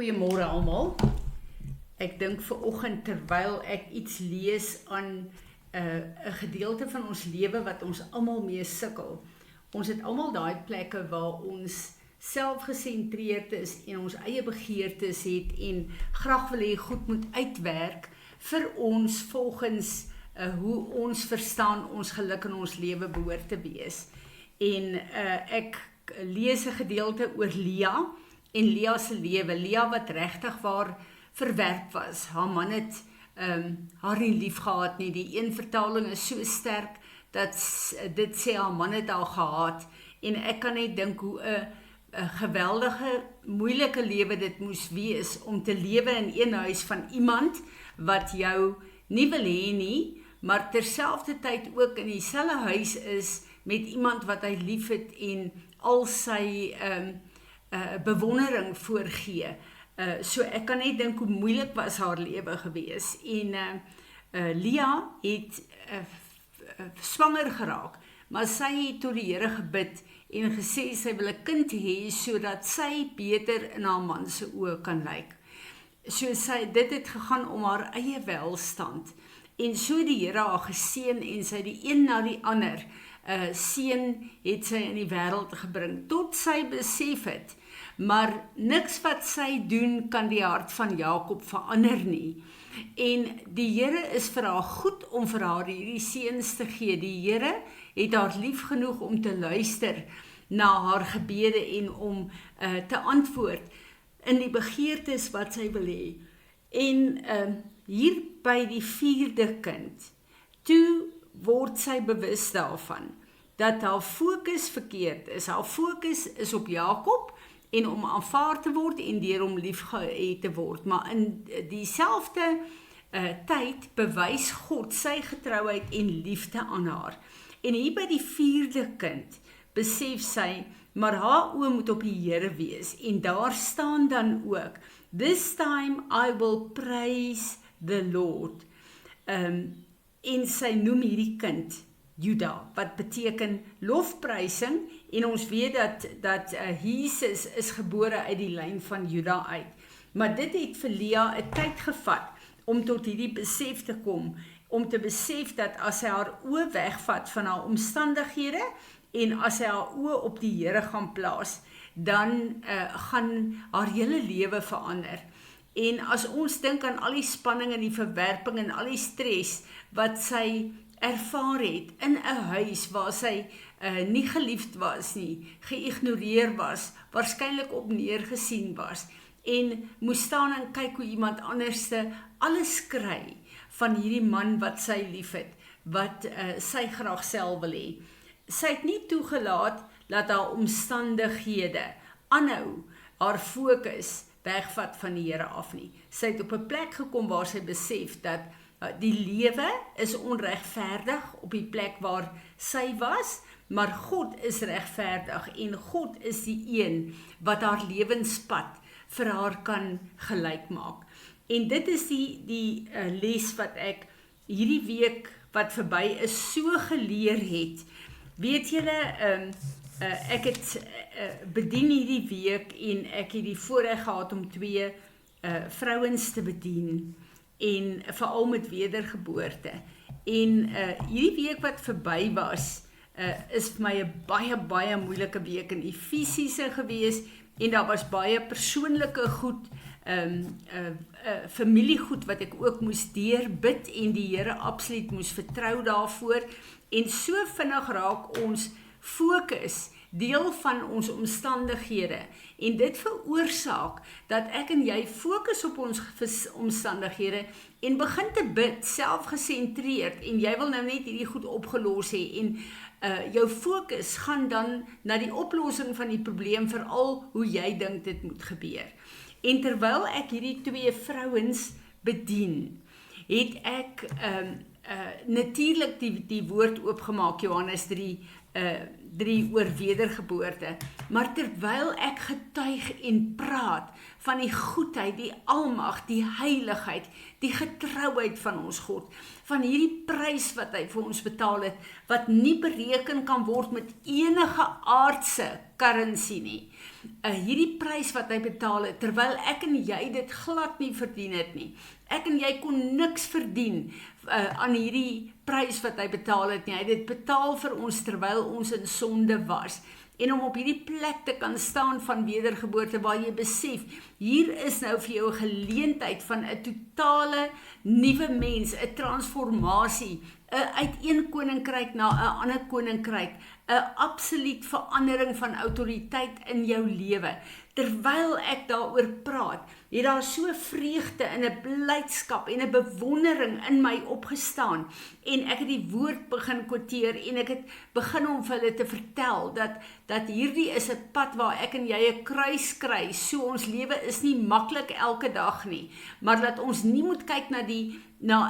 Goeiemôre almal. Ek dink vanoggend terwyl ek iets lees aan 'n gedeelte van ons lewe wat ons almal mee sukkel. Ons het almal daai plekke waar ons selfgesentreerd is en ons eie begeertes het en graag wil hê goed moet uitwerk vir ons volgens hoe ons verstaan ons geluk in ons lewe behoort te wees. En ek lees 'n gedeelte oor Lia en Lia se lewe. Lia wat regtig waar verwerp was. Haar man het haar nie lief gehad nie. Die een vertaling is so sterk dat dit sê haar man het haar gehaat. En ek kan net dink hoe 'n geweldige, moeilike lewe dit moes wees om te lewe in een huis van iemand wat jou nie wil hê nie, maar terselfdertyd ook in dieselfde huis is met iemand wat hy liefhet en al sy bewondering voorgee. So ek kan net dink hoe moeilik was haar lewe gewees. En Lia het swanger geraak, maar sy het tot die Here gebid en gesê sy wil 'n kind hê sodat sy beter in haar man se oë kan lyk. So dit het gegaan om haar eie welstand. En so die Here haar geseën en sy die een na die ander seun het sy in die wêreld gebring tot sy besef het, maar niks wat sy doen kan die hart van Jakob verander nie. En die Here is vir haar goed om vir haar hierdie seuns te gee. Die Here het haar lief genoeg om te luister na haar gebede en om te antwoord in die begeertes wat sy wil hê. En hier by die 4de kind, toe word sy bewus daarvan dat haar fokus verkeerd is. Haar fokus is op Jakob en om aanvaar te word en deur hom liefgehad te word. Maar in dieselfde tyd bewys God sy getrouheid en liefde aan haar. En hier by die 4de kind besef sy, maar haar oë moet op die Here wees. En daar staan dan ook, "This time I will praise the Lord." En sy noem hierdie kind Juda, wat beteken lofprysing, en ons weet dat Jesus is gebore uit die lyn van Juda uit. Maar dit het vir Lia 'n tyd gevat om tot hierdie besef te kom, om te besef dat as sy haar oë wegvat van haar omstandighede en as sy haar oë op die Here gaan plaas, dan gaan haar hele lewe verander. En as ons dink aan al die spanning en die verwerping en al die stres wat sy ervaar het in 'n huis waar sy nie geliefd was nie, geïgnoreer was, waarskynlik op neergesien was, en moes staan en kyk hoe iemand anderste alles kry van hierdie man wat sy liefhet, wat sy graag self wil hê. Sy het nie toegelaat dat haar omstandighede aanhou haar fokus wegvat van die Here af nie. Sy het op 'n plek gekom waar sy besef dat die lewe is onregverdig op die plek waar sy was, maar God is regverdig en God is die een wat haar lewenspad vir haar kan gelyk maak. En dit is die les wat ek hierdie week wat verby is so geleer het. Weet julle, ek het bedien hierdie week en ek het die voorreg gehad om 2 vrouens te bedien, en veral met wedergeboorte. En hierdie week wat verby was, is vir my 'n baie moeilike week in die fisiese gewees, en daar was baie persoonlike goed, familiegoed wat ek ook moes deurbid en die Here absoluut moes vertrou daarvoor. En so vinnig raak ons fokus deel van ons omstandighede, en dit veroorsaak dat ek en jy fokus op ons omstandighede en begin te bid, selfgesentreerd, en jy wil nou net hierdie goed opgelos hê, en jou fokus gaan dan na die oplossing van die probleem, veral hoe jy dink dit moet gebeur. En terwyl ek hierdie 2 vrouens bedien, het ek natuurlik die woord oopgemaak, Johannes 3, 3 oor wedergeboorte, maar terwyl ek getuig en praat van die goedheid, die almag, die heiligheid, die getrouheid van ons God, van hierdie prys wat hy vir ons betaal het, wat nie bereken kan word met enige aardse currency nie. Hierdie prys wat hy betaal het, terwyl ek en jy dit glad nie verdien het nie. Ek en jy kon niks verdien aan hierdie prys wat hy betaal het nie. Hy het dit betaal vir ons terwyl ons in sonde was. En om op hierdie plek te kan staan van wedergeboorte waar jy besef, hier is nou vir jou 'n geleentheid van 'n totale nuwe mens, 'n transformasie, 'n uit een koninkryk na 'n ander koninkryk, 'n absoluut verandering van autoriteit in jou lewe. Terwyl ek daaroor praat, het daar so vreugde en 'n blydskap en 'n bewondering in my opgestaan en ek het die woord begin quoteer en ek het begin om vir hulle te vertel dat hierdie is 'n pad waar ek en jy 'n kruis kry. So ons lewe is nie maklik elke dag nie, maar dat ons nie moet kyk na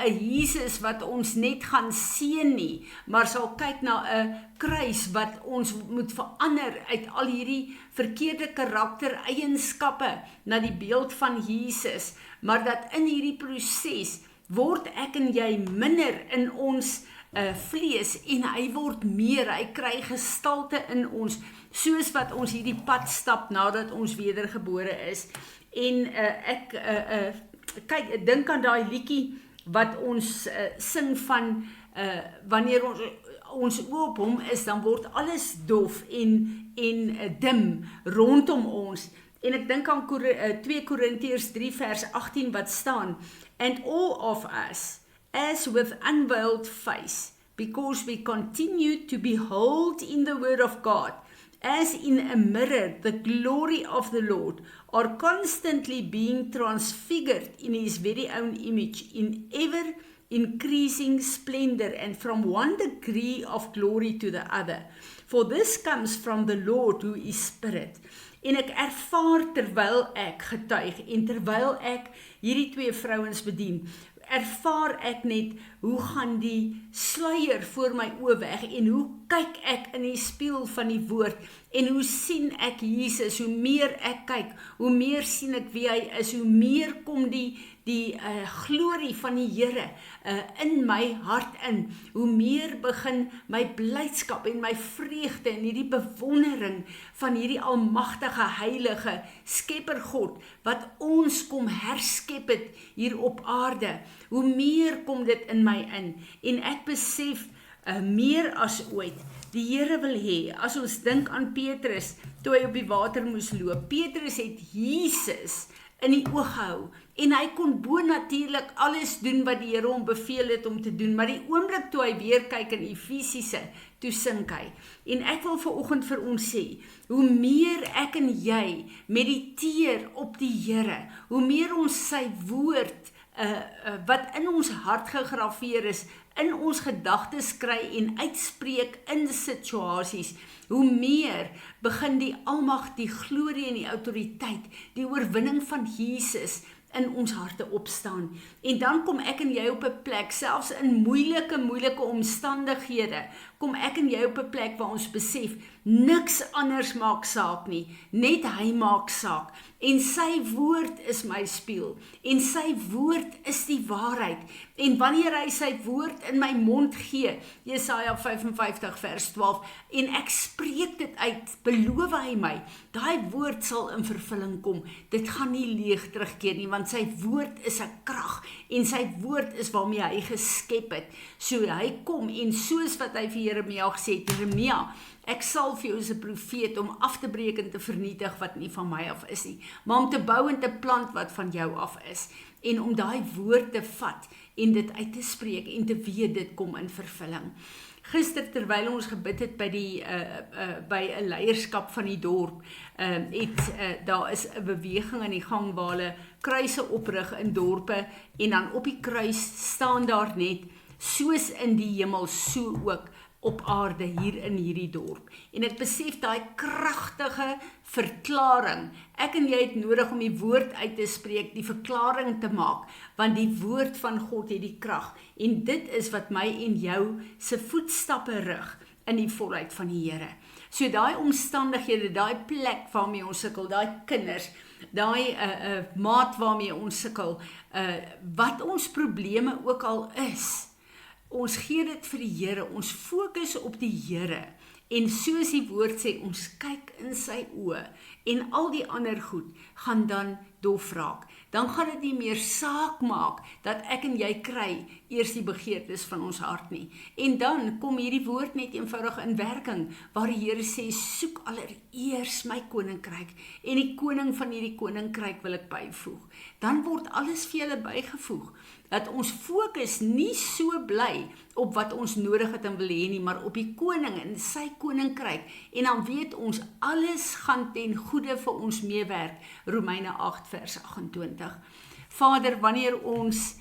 'n Jesus wat ons net gaan seën nie, maar sal kyk na 'n kruis wat ons moet verander uit al hierdie verkeerde karaktereienskappe na die beeld van Jesus, maar dat in hierdie proses word ek en jy minder in ons vlees en hy word meer, hy kry gestalte in ons, soos wat ons hierdie pad stap nadat ons wedergebore is. En kyk, dink aan daai liedjie wat ons sing van wanneer ons oë op hom is, dan word alles dof en dim rondom ons. En ek dink aan 2 Korintiërs 3 vers 18 wat staan, and all of us, as with unveiled face, because we continue to behold in the word of God, as in a mirror, the glory of the Lord, are constantly being transfigured in his very own image, in ever increasing splendor, and from one degree of glory to the other. For this comes from the Lord who is Spirit. En ek ervaar terwyl ek getuig en terwyl ek hierdie 2 vrouens bedien, ervaar ek net hoe gaan die sluier voor my oë weg en hoe kyk ek in die spieël van die woord en hoe sien ek Jesus, hoe meer ek kyk, hoe meer sien ek wie hy is, hoe meer kom die glorie van die Here in my hart in, hoe meer begin my blydskap en my vreugde en hierdie bewondering van hierdie almagtige, heilige Skepper God, wat ons kom herskep het hier op aarde, hoe meer kom dit in my in, en ek besef meer as ooit, die Here wil hê, as ons dink aan Petrus, toe hy op die water moes loop, Petrus het Jesus in die oog gehou, en hy kon bonatuurlik alles doen wat die Here hom beveel het om te doen, maar die oomblik toe hy weer kyk in Efesiese, toe sink hy. En ek wil vanoggend vir ons sê, hoe meer ek en jy mediteer op die Here, hoe meer ons sy woord wat in ons hart gegraveer is, in ons gedagtes kry en uitspreek in situasies, hoe meer begin die almag, die glorie en die autoriteit, die oorwinning van Jesus in ons harte opstaan. En dan kom ek en jy op 'n plek, selfs in moeilike omstandighede, kom ek en jy op 'n plek waar ons besef, niks anders maak saak nie, net hy maak saak. En sy woord is my spieël, en sy woord is die waarheid. En wanneer hy sy woord in my mond gee, Jesaja 55 vers 12, en ek spreek dit uit, beloof hy my, daai woord sal in vervulling kom. Dit gaan nie leeg terugkeer nie, want sy woord is 'n krag, en sy woord is waarmee hy geskep het. So hy kom, en soos wat hy vir Jeremia gesê het, Jeremia, ek sal vir jou as 'n profeet om af te breek en te vernietig wat nie van my af is nie, maar om te bou en te plant wat van jou af is, en om daai woord te vat en dit uit te spreek en te weet dit kom in vervulling. Gister terwyl ons gebid het by 'n leierskap van die dorp, daar is 'n beweging in die gang waar hulle kruise oprig in dorpe, en dan op die kruis staan daar net, soos in die hemel, so ook op aarde hier in hierdie dorp. En ek besef daai kragtige verklaring. Ek en jy het nodig om die woord uit te spreek, die verklaring te maak, want die woord van God het die krag. En dit is wat my en jou se voetstappe rig in die volheid van die Here. So daai omstandighede, daai plek waarmee ons sukkel, daai kinders, daai maat waarmee ons sukkel, wat ons probleme ook al is, ons gee dit vir die Here, ons fokus op die Here, en soos die woord sê, ons kyk in sy oë, en al die ander goed gaan dan dof raak. Dan gaan dit nie meer saak maak dat ek en jy kry eers die begeertes van ons hart nie. En dan kom hierdie woord net eenvoudig in werking, waar die Here sê, soek allereers my koninkryk, en die koning van hierdie koninkryk wil ek byvoeg. Dan word alles vir julle bygevoeg, dat ons fokus nie so bly op wat ons nodig het en wil hê nie, maar op die koning en sy koninkryk, en dan weet ons, alles gaan ten goeie vir ons meewerk, Romeine 8 vers 28. Vader, wanneer ons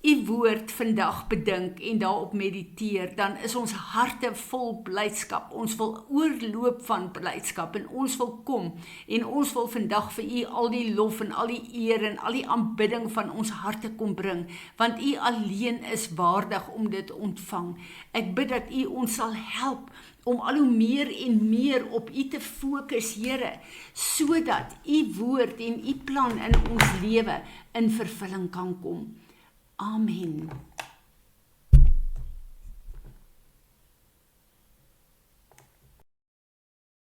U woord vandag bedink en daarop mediteer, dan is ons harte vol blydskap. Ons wil oorloop van blydskap en ons wil kom en ons wil vandag vir U al die lof en al die eer en al die aanbidding van ons harte kom bring, want U alleen is waardig om dit te ontvang. Ek bid dat U ons sal help om al hoe meer en meer op U te fokus, Here, sodat U woord en U plan in ons lewe in vervulling kan kom. Amen.